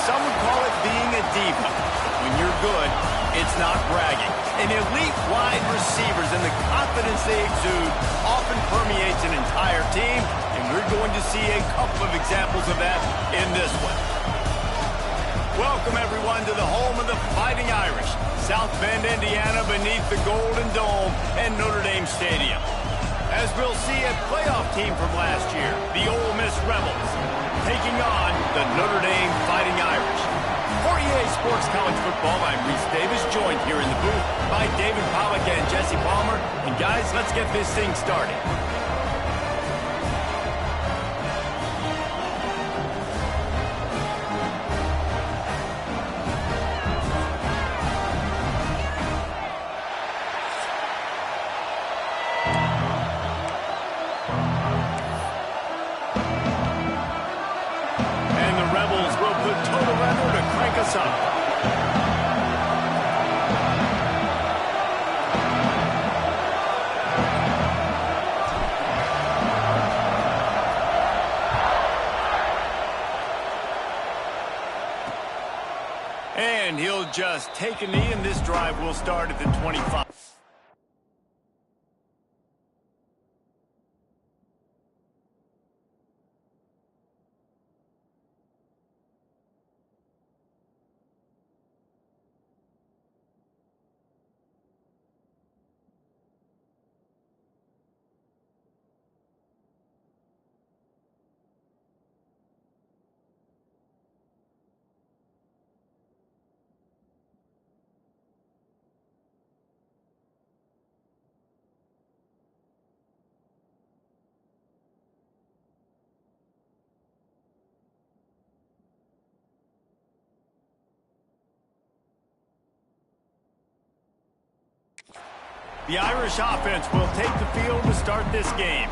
some would call it being a diva. When you're good, it's not bragging. And elite wide receivers and the confidence they exude often permeates an entire team, and we're going to see a couple of examples of that in this one. Welcome, everyone, to the home of the Fighting Irish, South Bend, Indiana, beneath the Golden Dome and Notre Dame Stadium. As we'll see a playoff team from last year, the Ole Miss Rebels, taking on the Notre Dame Fighting Irish. For EA Sports College Football, I'm Reese Davis, joined here in the booth by David Pollack and Jesse Palmer. And guys, let's get this thing started. And he'll just take a knee, and this drive will start at the 25. The Irish offense will take the field to start this game.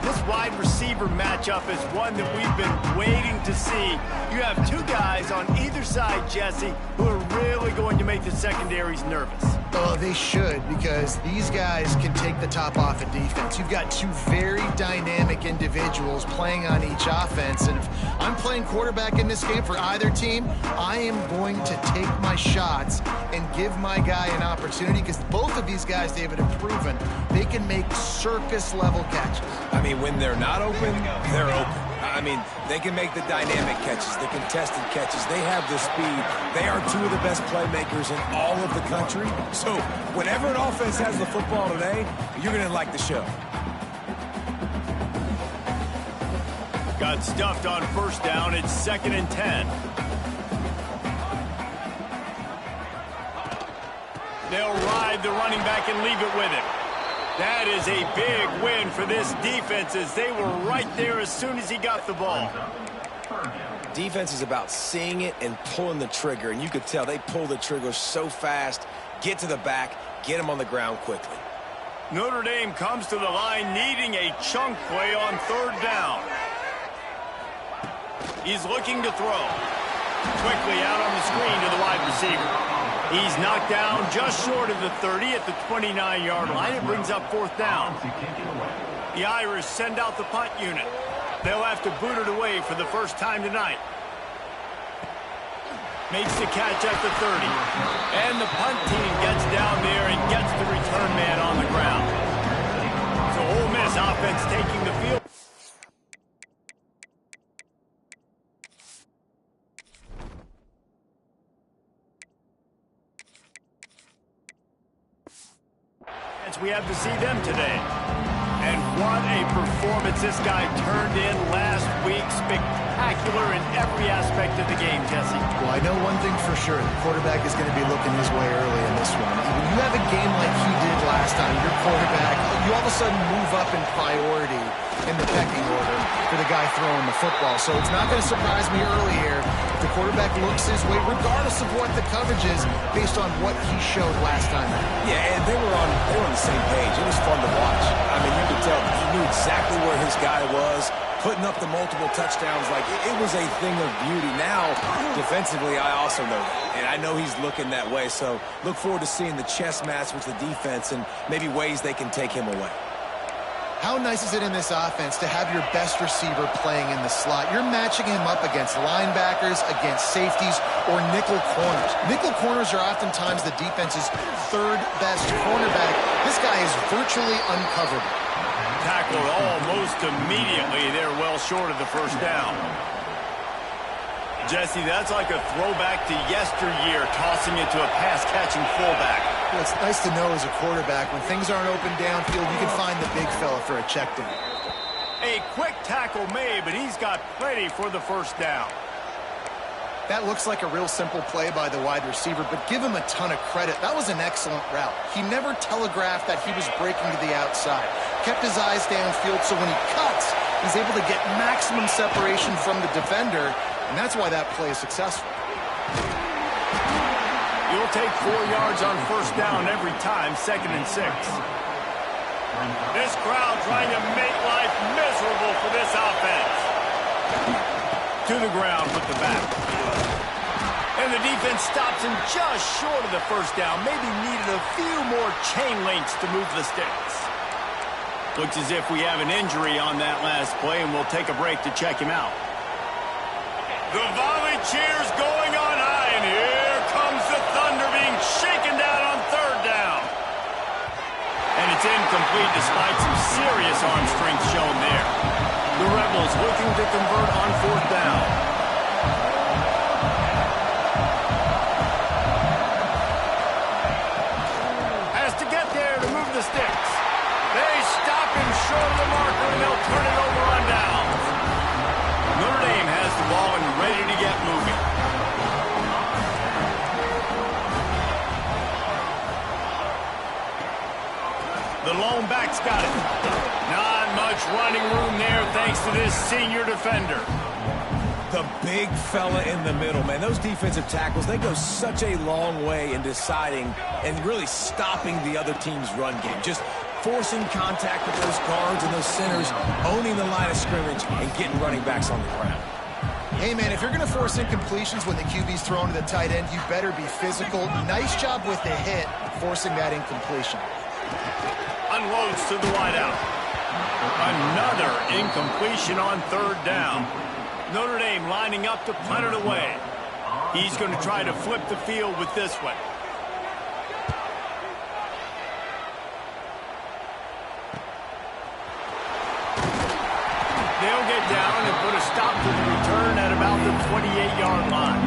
This wide receiver matchup is one that we've been waiting to see. You have two guys on either side, Jesse, who are really going to make the secondaries nervous. Oh, they should, because these guys can take the top off of defense. You've got two very dynamic individuals playing on each offense, and if I'm playing quarterback in this game for either team, I am going to take my shots and give my guy an opportunity, because both of these guys, David, have proven they can make circus-level catches. I mean, when they're not open, they're open. I mean, they can make the dynamic catches, the contested catches. They have the speed. They are two of the best playmakers in all of the country. So whenever an offense has the football today, you're going to like the show. Got stuffed on first down. It's 2nd and 10. They'll ride the running back and leave it with him. That is a big win for this defense, as they were right there as soon as he got the ball. Defense is about seeing it and pulling the trigger, and you could tell they pull the trigger so fast, get to the back, get him on the ground quickly. Notre Dame comes to the line needing a chunk play on 3rd down. He's looking to throw. Quickly out on the screen to the wide receiver. He's knocked down just short of the 30 at the 29-yard line. It brings up 4th down. The Irish send out the punt unit. They'll have to boot it away for the first time tonight. Makes the catch at the 30. And the punt team gets down there and gets the return man on the ground. So Ole Miss offense taking the field. We have to see them today. And what a performance this guy turned in last week. Spectacular in every aspect of the game, Jesse. Well, I know one thing for sure. The quarterback is going to be looking his way early in this one. When you have a game like he did last time, your quarterback, you all of a sudden move up in priority in the pecking order for the guy throwing the football. So it's not going to surprise me early here if the quarterback looks his way, regardless of what the coverage is, based on what he showed last time out. Yeah, and they were on the same page. It was fun to watch. I mean, you could tell he knew exactly where his guy was, putting up the multiple touchdowns. Like, it was a thing of beauty. Now, defensively, I also know that. And I know he's looking that way. So look forward to seeing the chess match with the defense and maybe ways they can take him away. How nice is it in this offense to have your best receiver playing in the slot? You're matching him up against linebackers, against safeties, or nickel corners. Nickel corners are oftentimes the defense's third best cornerback. This guy is virtually uncoverable. Tackled almost immediately. They're well short of the first down. Jesse, that's like a throwback to yesteryear, tossing it to a pass-catching fullback. Well, it's nice to know as a quarterback, when things aren't open downfield, you can find the big fella for a check down. A quick tackle made, but he's got plenty for the first down. That looks like a real simple play by the wide receiver, but give him a ton of credit. That was an excellent route. He never telegraphed that he was breaking to the outside. Kept his eyes downfield, so when he cuts, he's able to get maximum separation from the defender, and that's why that play is successful. You'll take 4 yards on first down every time, 2nd and 6. This crowd trying to make life miserable for this offense. To the ground with the back. And the defense stops him just short of the first down. Maybe needed a few more chain links to move the sticks. Looks as if we have an injury on that last play, and we'll take a break to check him out. The volley cheers going on high, and here comes the Thunder being shaken down on 3rd down. And it's incomplete despite some serious arm strength shown there. The Rebels looking to convert on 4th down. Has to get there to move the sticks. They stop him short of the marker, and they'll turn it over on downs. Notre Dame has the ball and ready to get moving. The lone back's got it. Not much running room there thanks to this senior defender. The big fella in the middle, man. Those defensive tackles, they go such a long way in deciding and really stopping the other team's run game. Just forcing contact with those guards and those centers, owning the line of scrimmage, and getting running backs on the ground. Hey, man, if you're going to force incompletions when the QB's thrown to the tight end, you better be physical. Nice job with the hit, forcing that incompletion. Unloads to the wideout. Another incompletion on 3rd down. Notre Dame lining up to punt it away. He's going to try to flip the field with this one. They'll get down and put a stop to the return at about the 28-yard line.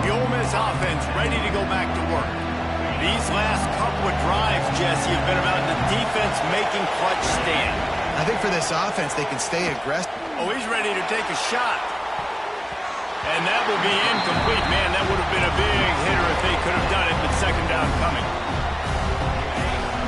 The Ole Miss offense ready to go back to work. These last couple of drives, Jesse, have been about the defense making clutch stand. I think for this offense, they can stay aggressive. Oh, he's ready to take a shot. And that will be incomplete. Man, that would have been a big hitter if they could have done it, but 2nd down coming.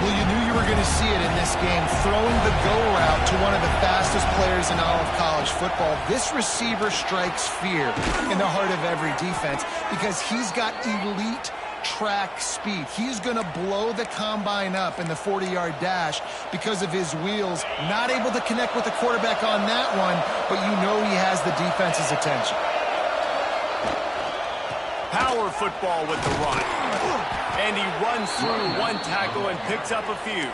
Well, you knew you were going to see it in this game, throwing the go route to one of the fastest players in all of college football. This receiver strikes fear in the heart of every defense because he's got elite track speed. He's going to blow the combine up in the 40-yard dash because of his wheels. Not able to connect with the quarterback on that one, but you know he has the defense's attention. Power football with the run. And he runs through one tackle and picks up a few.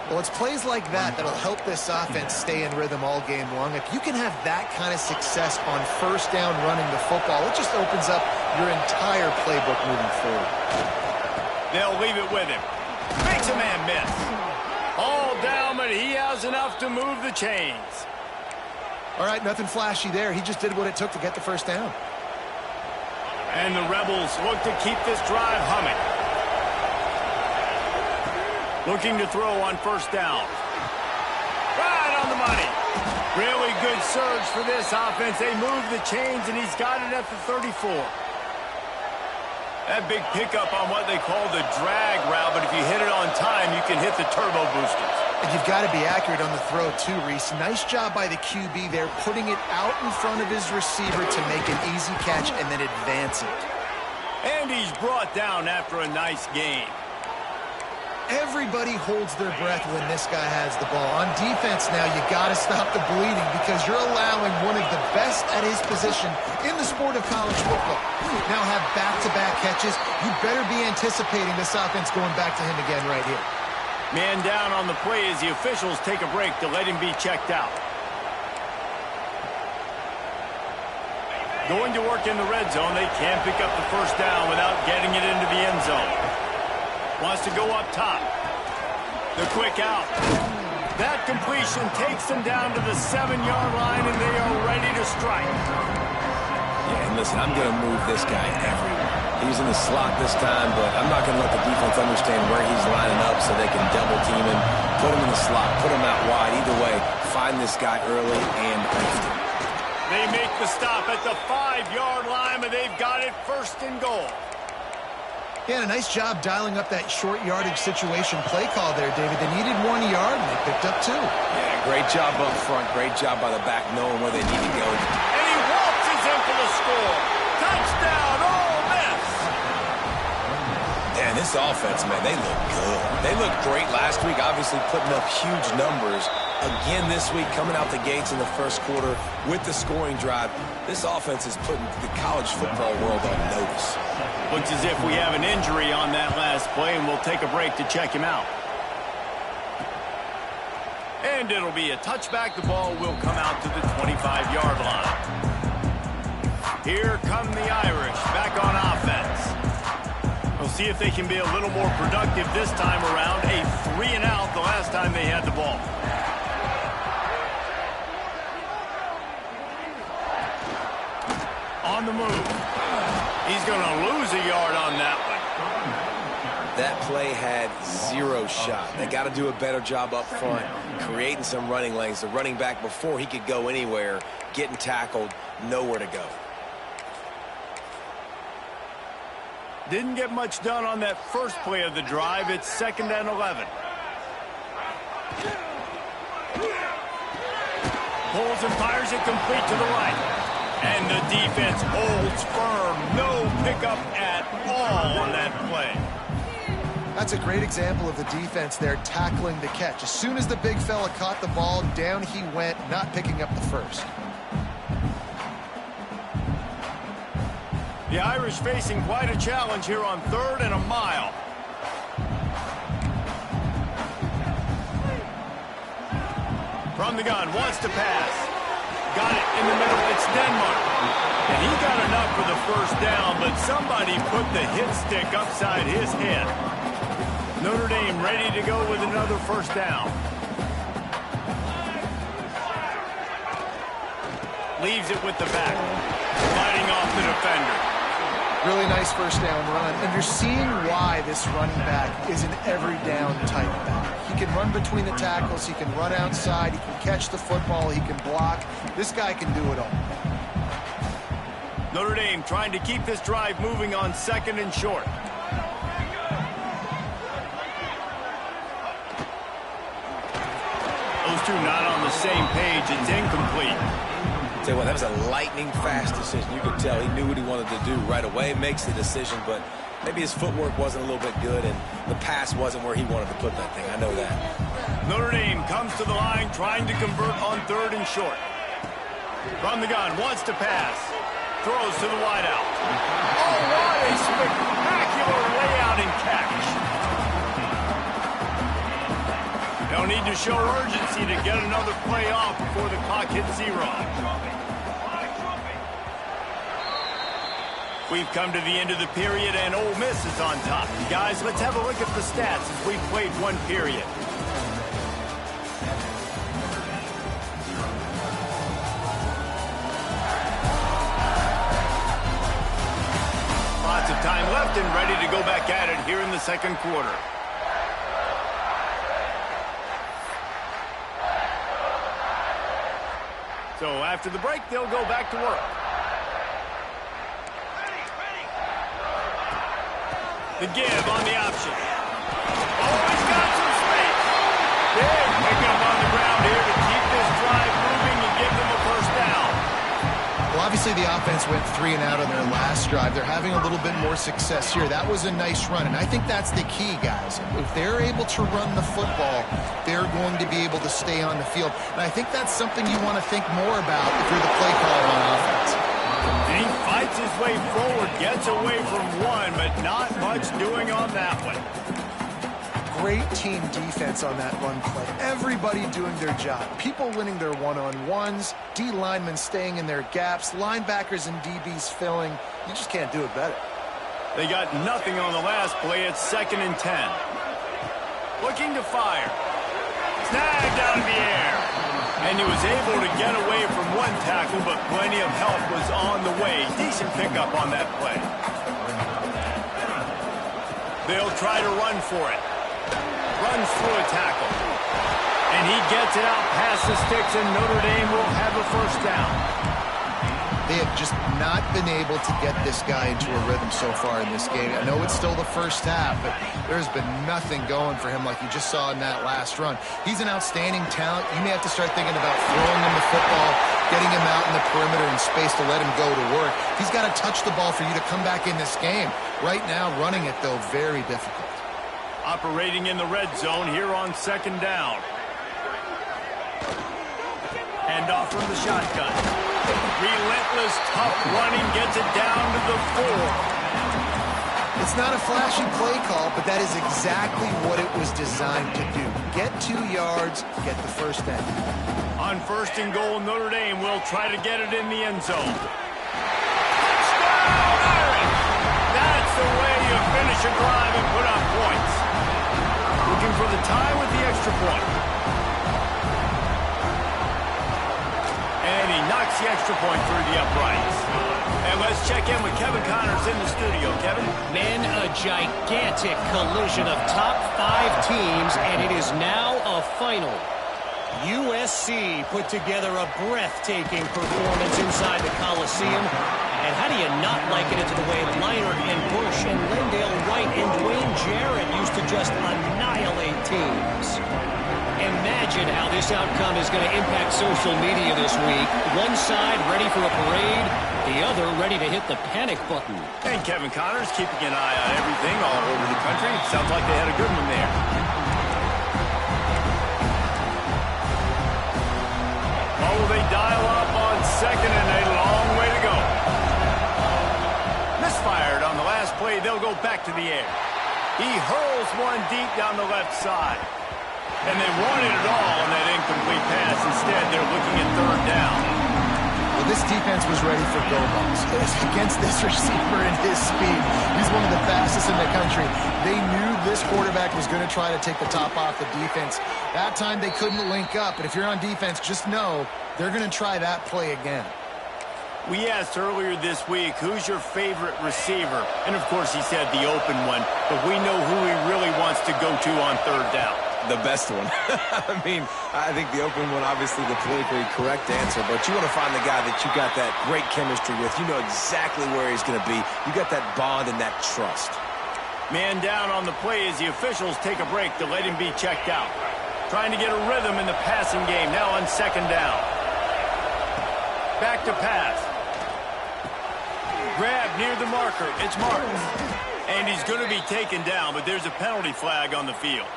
Well, it's plays like that that'll help this offense stay in rhythm all game long. If you can have that kind of success on 1st down running the football, it just opens up your entire playbook moving forward. They'll leave it with him. Makes a man miss. All down, but he has enough to move the chains. All right, nothing flashy there. He just did what it took to get the 1st down. And the Rebels look to keep this drive humming. Looking to throw on 1st down. Right on the money. Really good surge for this offense. They move the chains, and he's got it at the 34. That big pickup on what they call the drag route, but if you hit it on time, you can hit the turbo boosters. And you've got to be accurate on the throw, too, Reese. Nice job by the QB there, putting it out in front of his receiver to make an easy catch and then advance it. And he's brought down after a nice gain. Everybody holds their breath when this guy has the ball. On defense now, you got to stop the bleeding because you're allowing one of the best at his position in the sport of college football. Now have back-to-back catches. You better be anticipating this offense going back to him again right here. Man down on the play as the officials take a break to let him be checked out. Going to work in the red zone. They can't pick up the first down without getting it into the end zone. Wants to go up top. The quick out. That completion takes them down to the 7-yard line, and they are ready to strike. Yeah, and listen, I'm going to move this guy everywhere. He's in the slot this time, but I'm not going to let the defense understand where he's lining up so they can double team him, put him in the slot, put him out wide. Either way, find this guy early and often. They make the stop at the 5-yard line, but they've got it first and goal. Yeah, a nice job dialing up that short yardage situation play call there, David. They needed 1 yard, and they picked up 2. Yeah, great job up front. Great job by the back knowing where they need to go. And he waltzes in for the score. Touchdown, Ole Miss! Man, this offense, man, they look good. They looked great last week, obviously putting up huge numbers. Again this week, coming out the gates in the first quarter with the scoring drive. This offense is putting the college football world on notice. Looks as if we have an injury on that last play, and we'll take a break to check him out. And it'll be a touchback. The ball will come out to the 25-yard line. Here come the Irish back on offense. We'll see if they can be a little more productive this time around. A 3-and-out the last time they had the ball. On the move. He's going to lose a yard on that one. That play had 0 shot. They got to do a better job up front, creating some running lanes. The running back, before he could go anywhere, getting tackled, nowhere to go. Didn't get much done on that first play of the drive. It's 2nd and 11. Pulls and fires it complete to the right. And the defense holds firm. No pickup at all on that play. That's a great example of the defense there tackling the catch. As soon as the big fella caught the ball, down he went, not picking up the first. The Irish facing quite a challenge here on 3rd and a mile. From the gun, wants to pass. Got it in the middle. It's Denmark. And he got enough for the first down, but somebody put the hit stick upside his head. Notre Dame ready to go with another first down. Leaves it with the back. Fighting off the defender. Really nice first down run. And you're seeing why this running back is an every down type back. He can run between the tackles. He can run outside. He can catch the football. He can block. This guy can do it all. Notre Dame trying to keep this drive moving on 2nd and short. Those two not on the same page. It's incomplete. Tell you what, that was a lightning-fast decision. You could tell he knew what he wanted to do right away, makes the decision, but maybe his footwork wasn't a little bit good, and the pass wasn't where he wanted to put that thing. I know that. Notre Dame comes to the line, trying to convert on 3rd and short. From the gun, wants to pass. Throws to the wideout. Oh, what a spectacular layout and catch. They'll need to show urgency to get another play off before the clock hits 0. We've come to the end of the period, and Ole Miss is on top. Guys, let's have a look at the stats as we've played 1 period. Lots of time left and ready to go back at it here in the 2nd quarter. So after the break, they'll go back to work. The give on the option. Oh, he's got some space. Big pickup on the ground here to keep this drive moving and give them a first down. Well, obviously the offense went 3-and-out on their last drive. They're having a little bit more success here. That was a nice run, and I think that's the key, guys. If they're able to run the football, they're going to be able to stay on the field. And I think that's something you want to think more about if you're the play caller on offense. And he fights his way forward, gets away from one, but not much doing on that one. great team defense on that run play. Everybody doing their job. People winning their one-on-ones, D linemen staying in their gaps, linebackers and DBs filling. You just can't do it better. They got nothing on the last play. It's 2nd and 10. Looking to fire. Snagged out of the air. And he was able to get away from one tackle, but plenty of help was on the way. Decent pickup on that play. They'll try to run for it. Runs through a tackle. And he gets it out past the sticks, and Notre Dame will have a first down. They have just not been able to get this guy into a rhythm so far in this game. I know it's still the first half, but there's been nothing going for him like you just saw in that last run. He's an outstanding talent. You may have to start thinking about throwing him the football, getting him out in the perimeter in space to let him go to work. He's got to touch the ball for you to come back in this game. Right now, running it, though, very difficult. Operating in the red zone here on 2nd down. Hand off from the shotgun. Relentless, tough running, gets it down to the 4. It's not a flashy play call, but that is exactly what it was designed to do. Get 2 yards, get the first down. On 1st and goal, Notre Dame will try to get it in the end zone. Touchdown, Irish! That's the way you finish a drive and put up points. Looking for the tie with the extra point. And he knocks the extra point through the uprights. And let's check in with Kevin Connors in the studio. Kevin? Men, a gigantic collision of top 5 teams, and it is now a final. USC put together a breathtaking performance inside the Coliseum. And how do you not liken it to the way Leinart and Bush and Lendale Wright and Dwayne Jarrett used to just annihilate teams? Imagine how this outcome is going to impact social media this week. One side ready for a parade, the other ready to hit the panic button. And Kevin Connors keeping an eye on everything all over the country. Sounds like they had a good one there. Oh, they dial up on 2nd and a long way to go. Misfired on the last play. They'll go back to the air. He hurls one deep down the left side. And they wanted it all on that incomplete pass. Instead, they're looking at 3rd down. Well, this defense was ready for go balls. Against this receiver and his speed, he's one of the fastest in the country. They knew this quarterback was going to try to take the top off the defense. That time they couldn't link up, but if you're on defense, just know they're going to try that play again. We asked earlier this week, who's your favorite receiver? And, of course, he said the open one, but we know who he really wants to go to on 3rd down. The best one. I mean, I think the open one, obviously the politically correct answer, but you want to find the guy that you got that great chemistry with. You know exactly where he's going to be. You got that bond and that trust. Man down on the play as the officials take a break to let him be checked out. Trying to get a rhythm in the passing game, now on 2nd down. Back to pass. Grab near the marker. It's Martin. And he's going to be taken down, but there's a penalty flag on the field.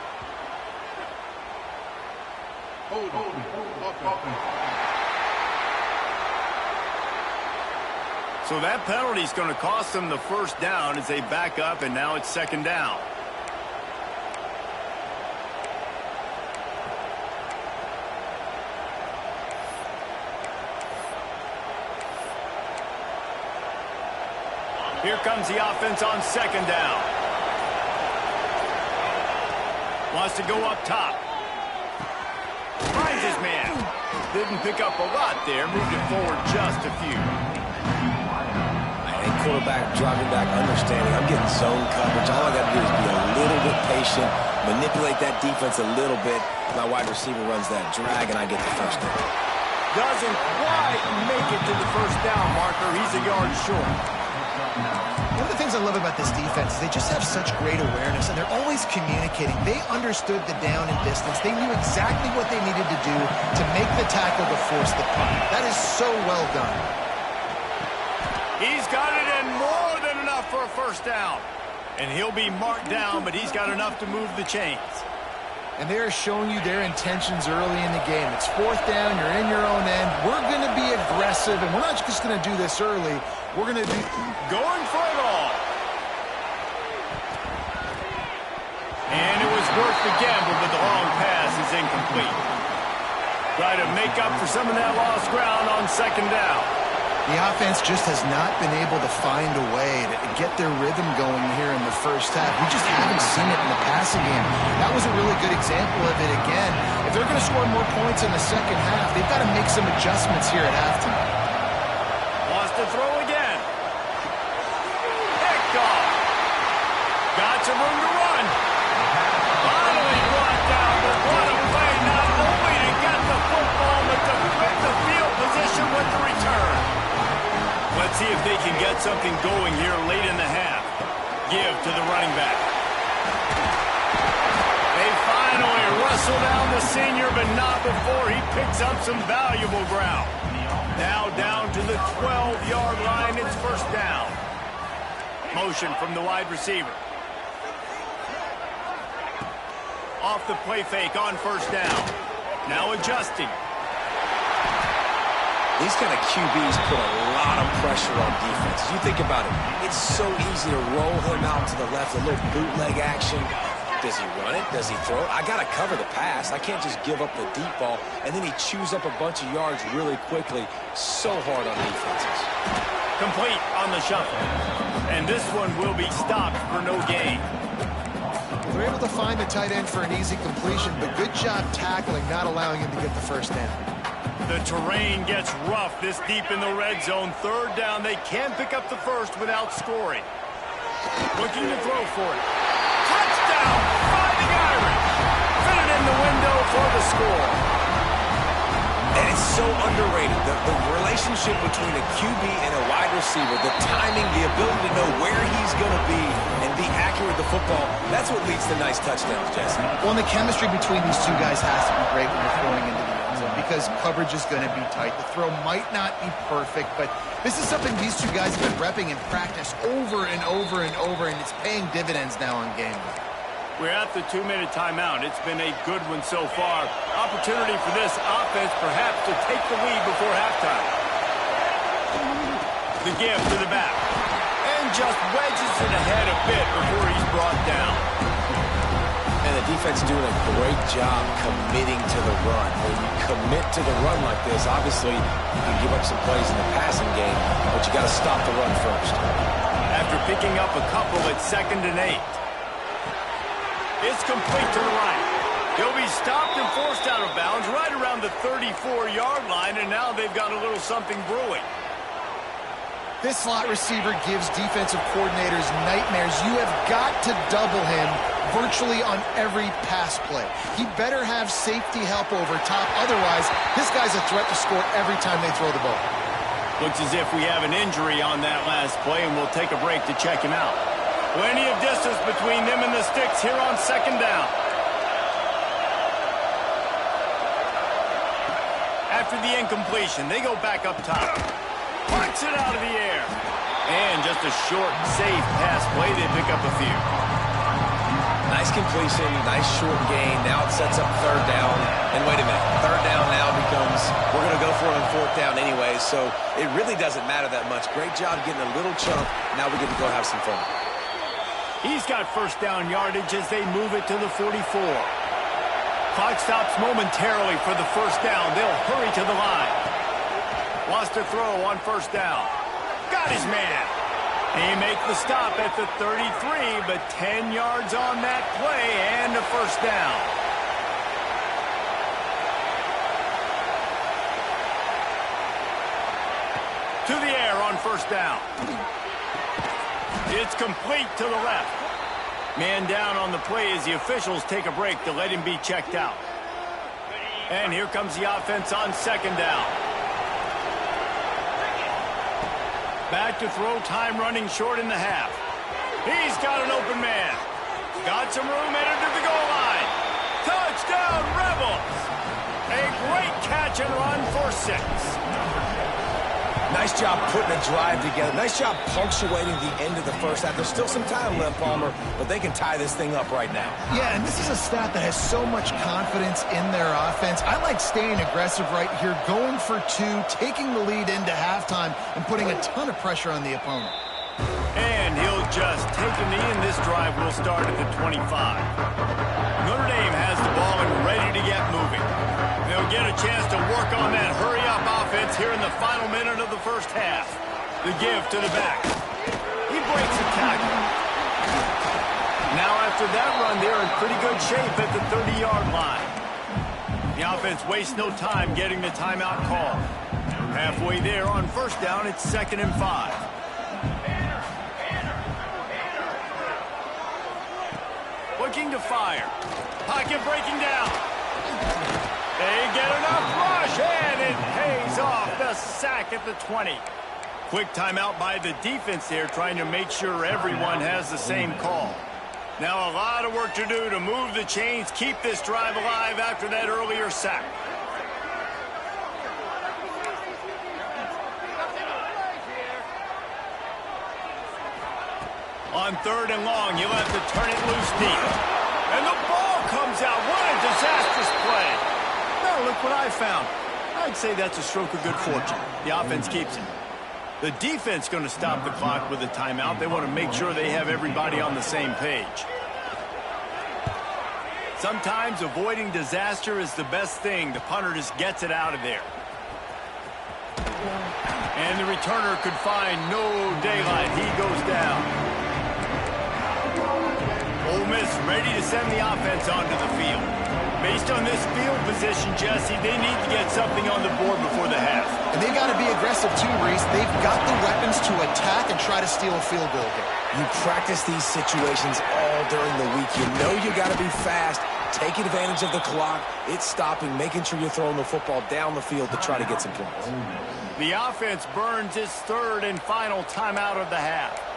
So that penalty is going to cost them the first down as they back up, and now it's 2nd down. Here comes the offense on 2nd down. Wants to go up top. Finds his man. Didn't pick up a lot there. Moved it forward just a few. I think quarterback driving back, understanding. I'm getting zone coverage. All I got to do is be a little bit patient, manipulate that defense a little bit. My wide receiver runs that drag, and I get the first down. Doesn't quite make it to the first down marker. He's a yard short. One of the things I love about this defense is they just have such great awareness, and they're always communicating. They understood the down and distance. They knew exactly what they needed to do to make the tackle to force the punt. That is so well done. He's got it in more than enough for a first down. And he'll be marked down, but he's got enough to move the chains. And they're showing you their intentions early in the game. It's 4th down, you're in your own end. We're going to be aggressive, and we're not just going to do this early. We're going to be going for it all. And it was worth the gamble, but the long pass is incomplete. Try to make up for some of that lost ground on second down. The offense just has not been able to find a way to get their rhythm going here in the first half. We just haven't seen it in the passing game. That was a really good example of it again. If they're going to score more points in the second half, they've got to make some adjustments here at halftime. Wants to throw again. Picked off. Got some room to run. Finally brought down, but what a play, not only to get the football, but to flip the field position with the return. Let's see if they can get something going here late in the half. Give to the running back. They finally wrestle down the senior, but not before he picks up some valuable ground. Now down to the 12-yard line. It's first down. Motion from the wide receiver. Off the play fake on first down. Now adjusting. These kind of QBs put a lot of pressure on defense. You think about it. It's so easy to roll him out to the left, a little bootleg action. Does he run it? Does he throw it? I got to cover the pass. I can't just give up the deep ball. And then he chews up a bunch of yards really quickly. So hard on defenses. Complete on the shuffle. And this one will be stopped for no gain. They're able to find the tight end for an easy completion, but good job tackling, not allowing him to get the first down. The terrain gets rough this deep in the red zone. Third down, they can't pick up the first without scoring. Looking to throw for it. Touchdown! Fighting Irish! Fitted in the window for the score. And it's so underrated. The relationship between a QB and a wide receiver, the timing, the ability to know where he's going to be and be accurate with the football, that's what leads to nice touchdowns, Jesse. Well, and the chemistry between these two guys has to be great when they're throwing into the end zone because coverage is going to be tight. The throw might not be perfect, but this is something these two guys have been repping in practice over and over and over, and it's paying dividends now on game day. We're at the 2-minute timeout. It's been a good one so far. Opportunity for this offense perhaps to take the lead before halftime. The give to the back. And just wedges it ahead a bit before he's brought down. And the defense doing a great job committing to the run. When you commit to the run like this, obviously you can give up some plays in the passing game, but you got to stop the run first. After picking up a couple at 2nd and 8. It's complete to the right. He'll be stopped and forced out of bounds right around the 34-yard line, and now they've got a little something brewing. This slot receiver gives defensive coordinators nightmares. You have got to double him virtually on every pass play. He better have safety help over top. Otherwise, this guy's a threat to score every time they throw the ball. Looks as if we have an injury on that last play, and we'll take a break to check him out. Plenty of distance between them and the sticks here on 2nd down. After the incompletion, they go back up top. Punts it out of the air. And just a short, safe pass play. They pick up a few. Nice completion, nice short gain. Now it sets up 3rd down. And wait a minute, 3rd down now becomes, we're going to go for it on 4th down anyway, so it really doesn't matter that much. Great job getting a little chunk. Now we get to go have some fun. He's got first down yardage as they move it to the 44. Clock stops momentarily for the first down. They'll hurry to the line. Wants to throw on first down. Got his man. He makes the stop at the 33, but 10 yards on that play and a first down. To the air on first down. It's complete to the left. Man down on the play as the officials take a break to let him be checked out. And here comes the offense on 2nd down. Back to throw, time running short in the half. He's got an open man. Got some room, headed to the goal line. Touchdown, Rebels! A great catch and run for 6. Nice job putting a drive together. Nice job punctuating the end of the first half. There's still some time left, Palmer, but they can tie this thing up right now. Yeah, and this is a staff that has so much confidence in their offense. I like staying aggressive right here, going for 2, taking the lead into halftime, and putting a ton of pressure on the opponent. And he'll just take a knee, and this drive will start at the 25. Notre Dame has the ball and ready to get moving. They'll get a chance to work on that hurry-up offense here in the final minute of the first half. The give to the back. He breaks a tackle. Now after that run, they're in pretty good shape at the 30-yard line. The offense wastes no time getting the timeout call. Halfway there on first down, it's 2nd and 5. Looking to fire. Pocket breaking down. They get enough rush, and it pays off. The sack at the 20. Quick timeout by the defense there, trying to make sure everyone has the same call. Now a lot of work to do to move the chains, keep this drive alive after that earlier sack. On 3rd and long, you'll have to turn it loose deep. And the ball comes out. What a disastrous play. Now look what I found. I'd say that's a stroke of good fortune. The offense keeps it. The defense going to stop the clock with a timeout. They want to make sure they have everybody on the same page. Sometimes avoiding disaster is the best thing. The punter just gets it out of there. And the returner could find no daylight. He goes down. Ole Miss ready to send the offense onto the field. Based on this field position, Jesse, they need to get something on the board before the half. And they got to be aggressive too, Reese. They've got the weapons to attack and try to steal a field goal here. You practice these situations all during the week. You know you got to be fast, take advantage of the clock. It's stopping, making sure you're throwing the football down the field to try to get some points. The offense burns its 3rd and final timeout of the half.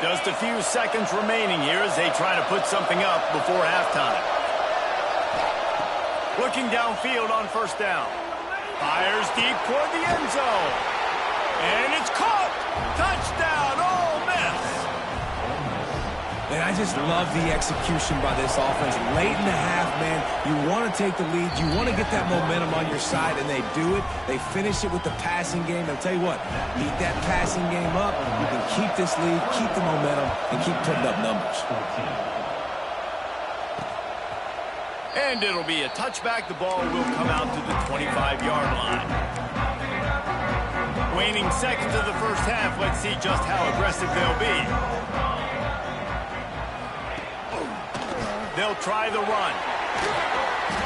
Just a few seconds remaining here as they try to put something up before halftime. Looking downfield on first down. Fires deep toward the end zone. And it's caught. Touchdown, Ole Miss. And I just love the execution by this offense. Late in the half, man, you want to take the lead. You want to get that momentum on your side, and they do it. They finish it with the passing game. I'll tell you what, beat that passing game up. You can keep this lead, keep the momentum, and keep putting up numbers. And it'll be a touchback. The ball will come out to the 25-yard line. Waning seconds of the first half. Let's see just how aggressive they'll be. They'll try the run.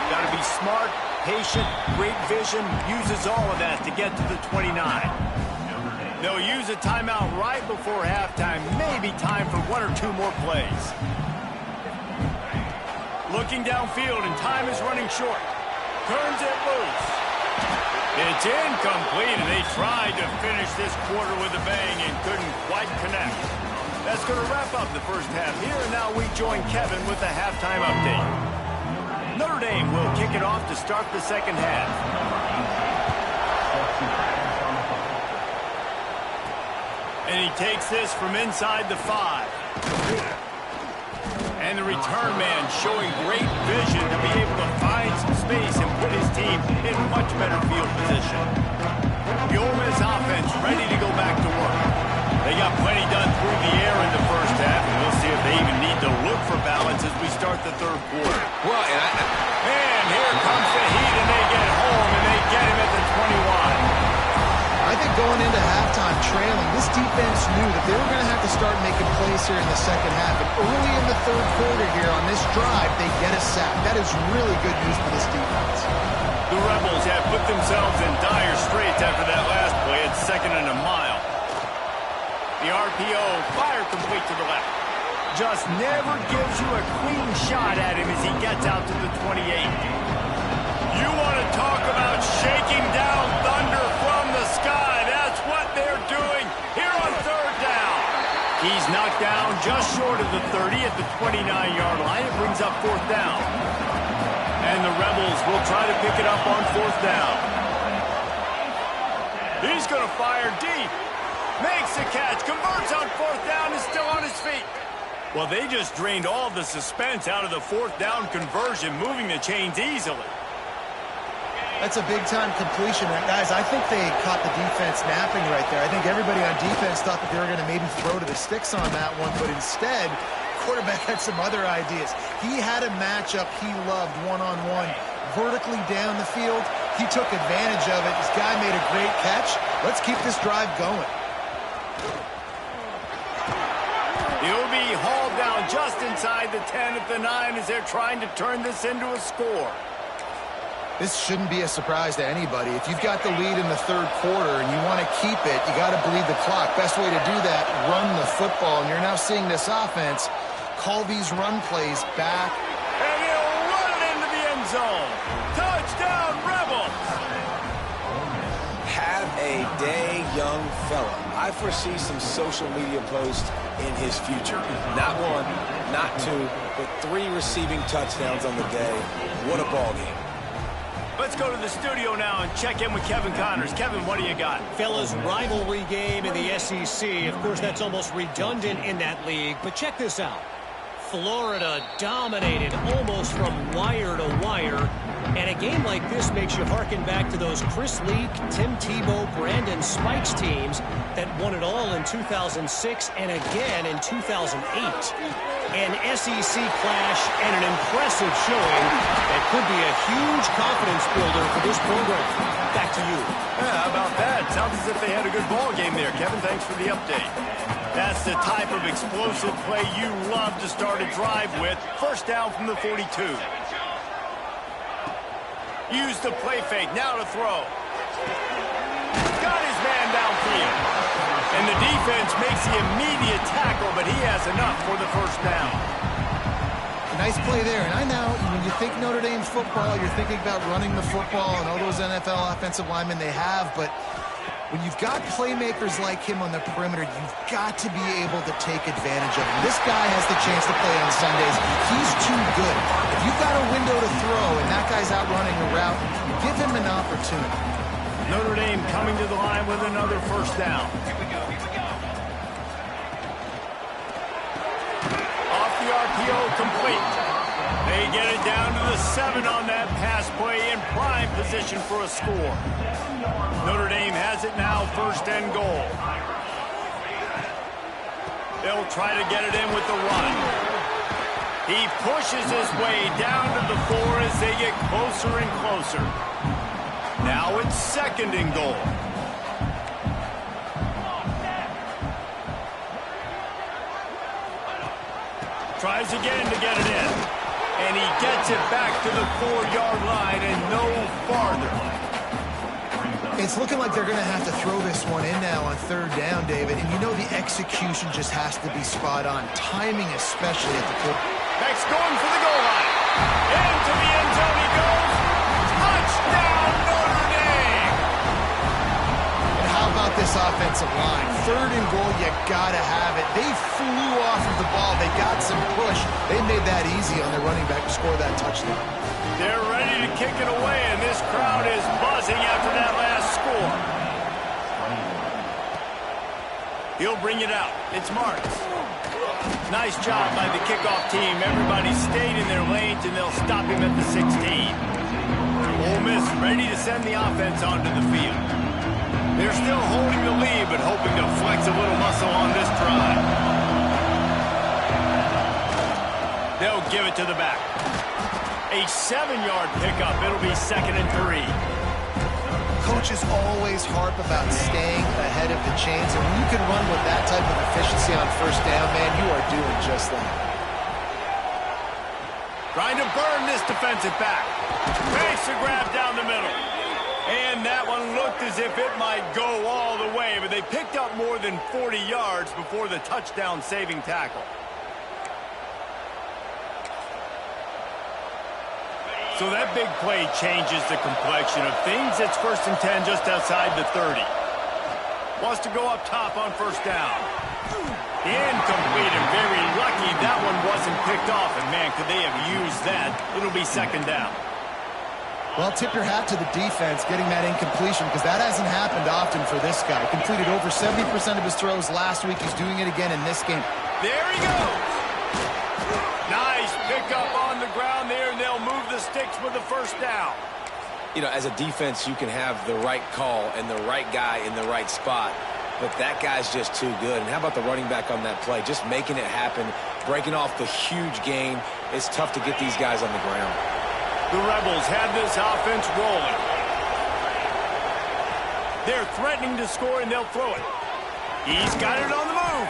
Got to be smart, patient, great vision. Uses all of that to get to the 29. They'll use a timeout right before halftime. Maybe time for 1 or 2 more plays. Looking downfield, and time is running short. Turns it loose. It's incomplete, and they tried to finish this quarter with a bang and couldn't quite connect. That's going to wrap up the first half here, and now we join Kevin with the halftime update. Notre Dame will kick it off to start the second half. And he takes this from inside the 5. And the return man showing great vision to be able to find some space and put his team in much better field position. The Ole Miss offense ready to go back to work. They got plenty done through the air in the first half, and we'll see if they even need to look for balance as we start the 3rd quarter. Well, and here comes the heat, and they get home, and they get him at the 21. I think going into halftime trailing, this defense knew that they were going to have to start making plays here in the second half. And early in the 3rd quarter here on this drive, they get a sack. That is really good news for this defense. The Rebels have put themselves in dire straits after that last play at 2nd and a mile. The RPO, fire complete to the left. Just never gives you a clean shot at him as he gets out to the 28. You want to talk about shaking down thunder from the sky. That's what they're doing here on 3rd down. He's knocked down just short of the 30 at the 29-yard line. It brings up 4th down. And the Rebels will try to pick it up on 4th down. He's going to fire deep. Makes the catch, converts on 4th down, is still on his feet. Well, they just drained all the suspense out of the 4th down conversion, moving the chains easily. That's a big-time completion. And guys, I think they caught the defense napping right there. I think everybody on defense thought that they were going to maybe throw to the sticks on that one, but instead, quarterback had some other ideas. He had a matchup he loved one-on-one, vertically down the field. He took advantage of it. This guy made a great catch. Let's keep this drive going. He'll be hauled down just inside the 10 at the 9 as they're trying to turn this into a score. This shouldn't be a surprise to anybody. If you've got the lead in the third quarter and you want to keep it, you got to bleed the clock. Best way to do that, run the football. And you're now seeing this offense call these run plays back. And he'll run it into the end zone. Touchdown, Rebels! Have a day, young fella. I foresee some social media posts in his future. Not one, not two, but 3 receiving touchdowns on the day. What a ball game. Let's go to the studio now and check in with Kevin Connors. Kevin, what do you got? Fellas, rivalry game in the SEC. Of course, that's almost redundant in that league, but check this out. Florida dominated almost from wire to wire. And a game like this makes you harken back to those Chris Leak, Tim Tebow, Brandon Spikes teams that won it all in 2006 and again in 2008. An SEC clash and an impressive showing that could be a huge confidence builder for this program. Back to you. Yeah, how about that? Sounds as if they had a good ball game there. Kevin, thanks for the update. That's the type of explosive play you love to start a drive with. First down from the 42. Use the play fake. Now to throw. Got his man downfield. And the defense makes the immediate tackle, but he has enough for the first down. Nice play there. And I know when you think Notre Dame football, you're thinking about running the football and all those NFL offensive linemen they have, but when you've got playmakers like him on the perimeter, you've got to be able to take advantage of him. This guy has the chance to play on Sundays. He's too good. If you've got a window to throw and that guy's out running a route, give him an opportunity. Notre Dame coming to the line with another first down. Off the RPO, complete. They get it down to the 7 on that pass play in prime position for a score. Notre Dame has it now, first and goal. They'll try to get it in with the run. He pushes his way down to the 4 as they get closer and closer. Now it's second and goal. Tries again to get it in. And he gets it back to the 4-yard line and no farther. It's looking like they're going to have to throw this one in now on third down, David. And you know the execution just has to be spot on. Timing especially at the quarter. Next going for the goal line. Into the end zone he goes. Touchdown Notre Dame. And how about this offensive line? Third and goal, you got to have it. They flew off of the ball. They got some push. They made that easy on their running back to score that touchdown. They're ready to kick it away, and this crowd is buzzing after that last score. He'll bring it out. It's Marks. Nice job by the kickoff team. Everybody stayed in their lanes, and they'll stop him at the 16. Ole Miss ready to send the offense onto the field. They're still holding the lead, but hoping to flex a little muscle on this drive. They'll give it to the back. A 7-yard pickup. It'll be second and 3. Coaches always harp about staying ahead of the chains, and when you can run with that type of efficiency on first down, man, you are doing just that. Trying to burn this defensive back. Makes the grab down the middle. And that one looked as if it might go all the way, but they picked up more than 40 yards before the touchdown-saving tackle. So that big play changes the complexion of things. It's first and 10 just outside the 30. Wants to go up top on first down. Incomplete, and very lucky that one wasn't picked off. And, man, could they have used that? It'll be second down. Well, tip your hat to the defense getting that incompletion, because that hasn't happened often for this guy. Completed over 70% of his throws last week. He's doing it again in this game. There he goes. Nice pickup on the ground there, and they'll move the sticks with the first down. You know, as a defense, you can have the right call and the right guy in the right spot, but that guy's just too good. And how about the running back on that play? Just making it happen, breaking off the huge gain. It's tough to get these guys on the ground. The Rebels have this offense rolling. They're threatening to score, and they'll throw it. He's got it on the move.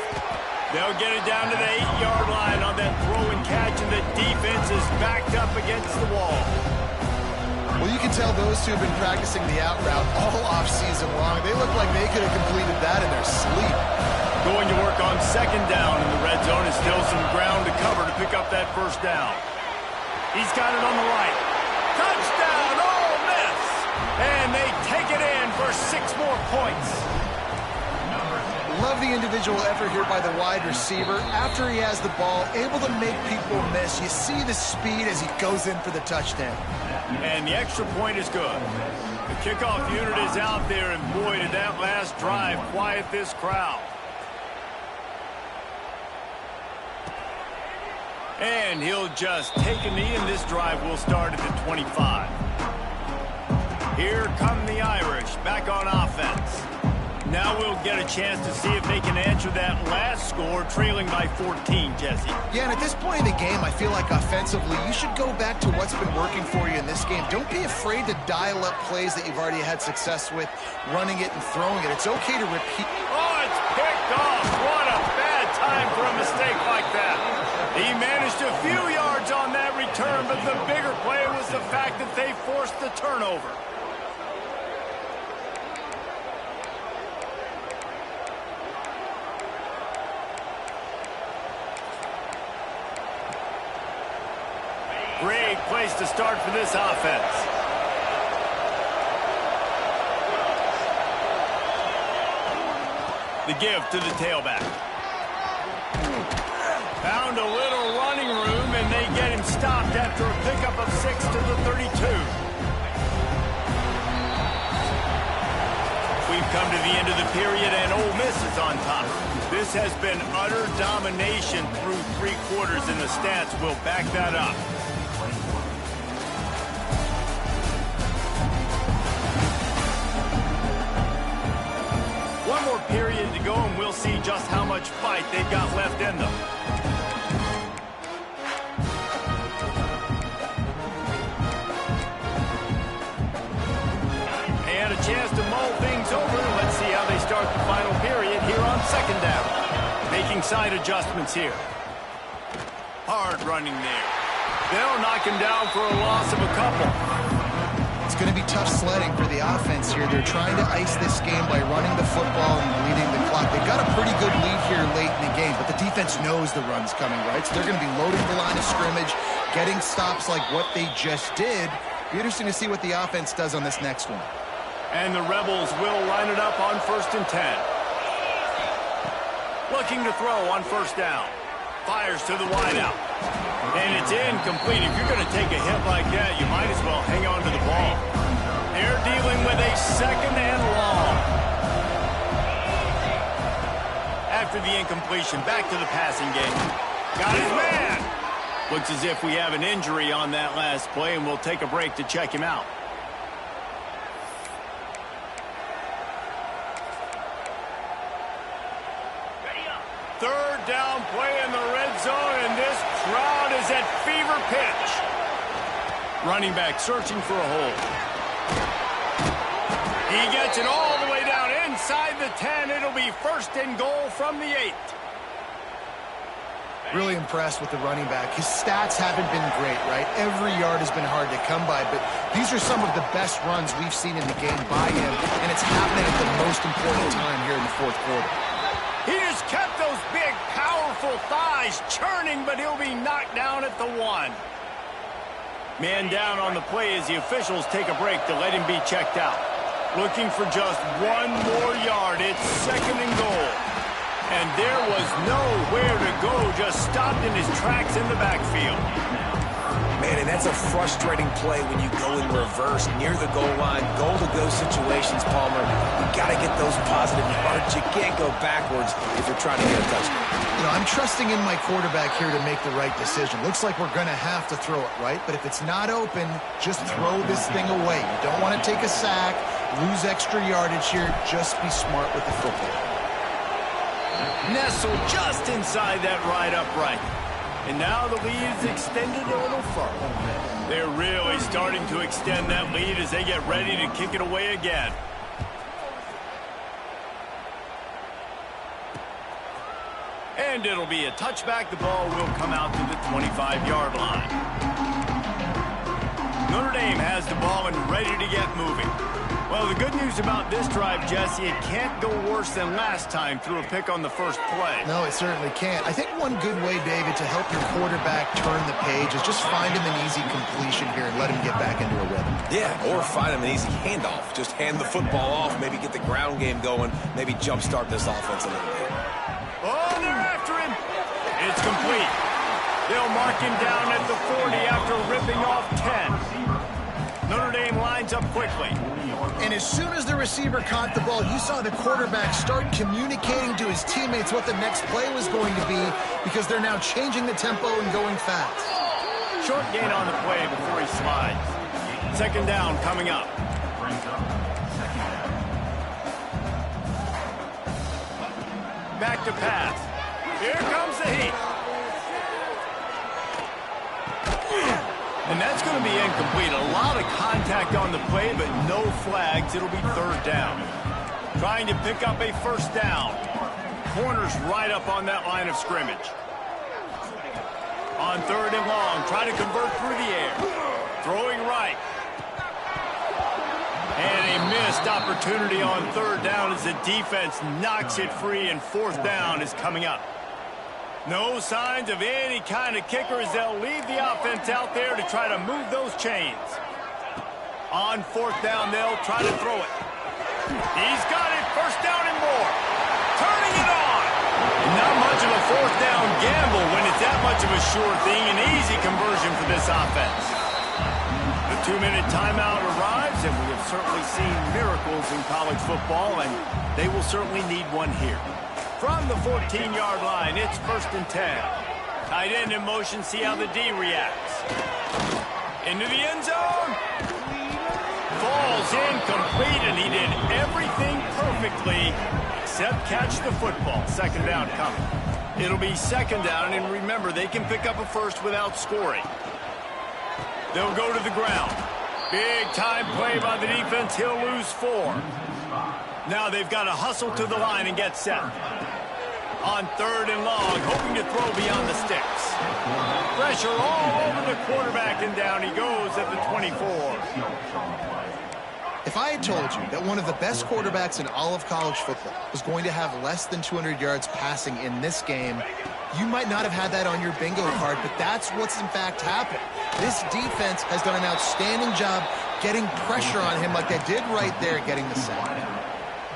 They'll get it down to the 8-yard line on that throw and catch, and the defense is backed up against the wall. Well, you can tell those two have been practicing the out route all offseason long. They look like they could have completed that in their sleep. Going to work on second down in the red zone, and still some ground to cover to pick up that first down. He's got it on the right. Touchdown, Ole Miss! And they take it in for 6 more points. Love the individual effort here by the wide receiver. After he has the ball, able to make people miss. You see the speed as he goes in for the touchdown. And the extra point is good. The kickoff unit is out there, and boy, did that last drive quiet this crowd. And he'll just take a knee, and this drive will start at the 25. Here come the Irish back on offense. Now we'll get a chance to see if they can answer that last score, trailing by 14, Jesse. Yeah, and at this point in the game, I feel like offensively, you should go back to what's been working for you in this game. Don't be afraid to dial up plays that you've already had success with, running it and throwing it. It's okay to repeat. Oh, it's picked off. What a bad time for a mistake like that. He managed a few yards on that return, but the bigger play was the fact that they forced the turnover. Great place to start for this offense. The give to the tailback. Found a little running room, and they get him stopped after a pickup of 6 to the 32. We've come to the end of the period, and Ole Miss is on top. This has been utter domination through 3 quarters, and the stats will back that up. One more period to go, and we'll see just how much fight they've got left in them. And a chance to mull things over. Let's see how they start the final period here on second down. Making side adjustments here. Hard running there. They'll knock him down for a loss of a couple. It's going to be tough sledding for the offense here. They're trying to ice this game by running the football and bleeding the clock. They've got a pretty good lead here late in the game, but the defense knows the run's coming, right? So they're going to be loading the line of scrimmage, getting stops like what they just did. Be interesting to see what the offense does on this next one. And the Rebels will line it up on 1st and 10. Looking to throw on first down. Fires to the wideout. And it's incomplete. If you're going to take a hit like that, you might as well hang on to the ball. They're dealing with a 2nd and long. After the incompletion, back to the passing game. Got his man. Looks as if we have an injury on that last play, and we'll take a break to check him out. Third down play in the red zone, and this crowd is at fever pitch. Running back searching for a hole. He gets it all the way down inside the 10. It'll be 1st and goal from the 8. Really impressed with the running back. His stats haven't been great, right? Every yard has been hard to come by, but these are some of the best runs we've seen in the game by him, and it's happening at the most important time here in the 4th quarter. He just kept those big, powerful thighs churning, but he'll be knocked down at the 1. Man down on the play as the officials take a break to let him be checked out. Looking for just 1 more yard. It's 2nd and goal. And there was nowhere to go, just stopped in his tracks in the backfield. Man, and that's a frustrating play when you go in reverse near the goal line. Goal-to-go situations, Palmer. You got to get those positive yards. You can't go backwards if you're trying to get a touchdown. You know, I'm trusting in my quarterback here to make the right decision. Looks like we're going to have to throw it, right? But if it's not open, just throw this thing away. You don't want to take a sack, lose extra yardage here. Just be smart with the football. Nestled just inside that right upright. And now the lead is extended a little further. They're really starting to extend that lead as they get ready to kick it away again. And it'll be a touchback. The ball will come out to the 25-yard line. Notre Dame has the ball and ready to get moving. Well, the good news about this drive, Jesse, it can't go worse than last time through a pick on the first play. No, it certainly can't. I think one good way, David, to help your quarterback turn the page is just find him an easy completion here and let him get back into a rhythm. Yeah, or find him an easy handoff. Just hand the football off, maybe get the ground game going, maybe jumpstart this offense a little bit. Oh, they're after him. It's complete. They'll mark him down at the 40 after ripping off 10. Notre Dame lines up quickly. And as soon as the receiver caught the ball, you saw the quarterback start communicating to his teammates what the next play was going to be because they're now changing the tempo and going fast. Short gain on the play before he slides. Second down coming up. Back to pass. Here comes the heat. And that's going to be incomplete. A lot of contact on the play, but no flags. It'll be third down. Trying to pick up a first down. Corners right up on that line of scrimmage. On third and long, trying to convert through the air. Throwing right. And a missed opportunity on third down as the defense knocks it free, and fourth down is coming up. No signs of any kind of kicker as they'll leave the offense out there to try to move those chains. On fourth down, they'll try to throw it. He's got it, first down and more. Turning it on. Not much of a fourth down gamble when it's that much of a sure thing. An easy conversion for this offense. The 2-minute timeout arrives, and we have certainly seen miracles in college football, and they will certainly need one here. From the 14-yard line, it's first and 10. Tight end in motion, see how the D reacts. Into the end zone. Falls incomplete, and he did everything perfectly except catch the football. Second down coming. It'll be second down, and remember, they can pick up a first without scoring. They'll go to the ground. Big-time play by the defense. He'll lose 4. Now they've got to hustle to the line and get set. On third and long, hoping to throw beyond the sticks. Pressure all over the quarterback, and down he goes at the 24. If I had told you that one of the best quarterbacks in all of college football was going to have less than 200 yards passing in this game, you might not have had that on your bingo card, but that's what's in fact happened. This defense has done an outstanding job getting pressure on him like they did right there, getting the sack.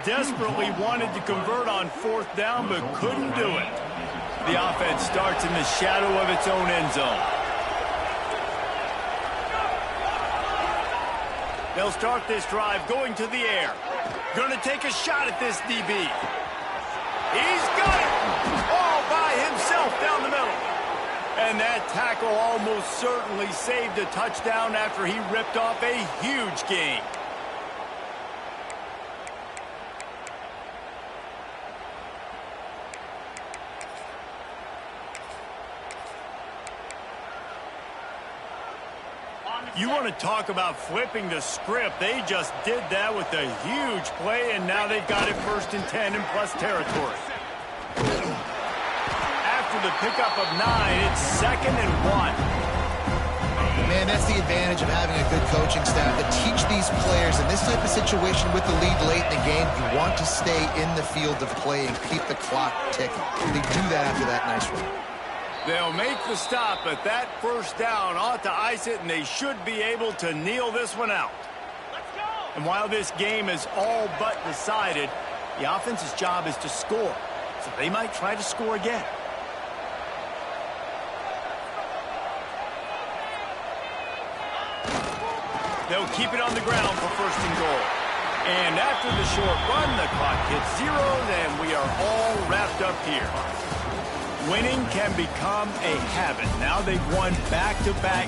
Desperately wanted to convert on fourth down, but couldn't do it. The offense starts in the shadow of its own end zone. They'll start this drive going to the air. Going to take a shot at this DB. He's got it all by himself down the middle. And that tackle almost certainly saved a touchdown after he ripped off a huge gain. You want to talk about flipping the script. They just did that with a huge play, and now they've got it first and 10 in plus territory. After the pickup of 9, it's second and 1. Man, that's the advantage of having a good coaching staff to teach these players in this type of situation with the lead late in the game. You want to stay in the field of play and keep the clock ticking. They do that after that nice run. They'll make the stop, but that first down ought to ice it, and they should be able to kneel this one out. Let's go. And while this game is all but decided, the offense's job is to score, so they might try to score again. They'll keep it on the ground for first and goal. And after the short run, the clock hits 0, and we are all wrapped up here. Winning can become a habit. Now they've won back-to-back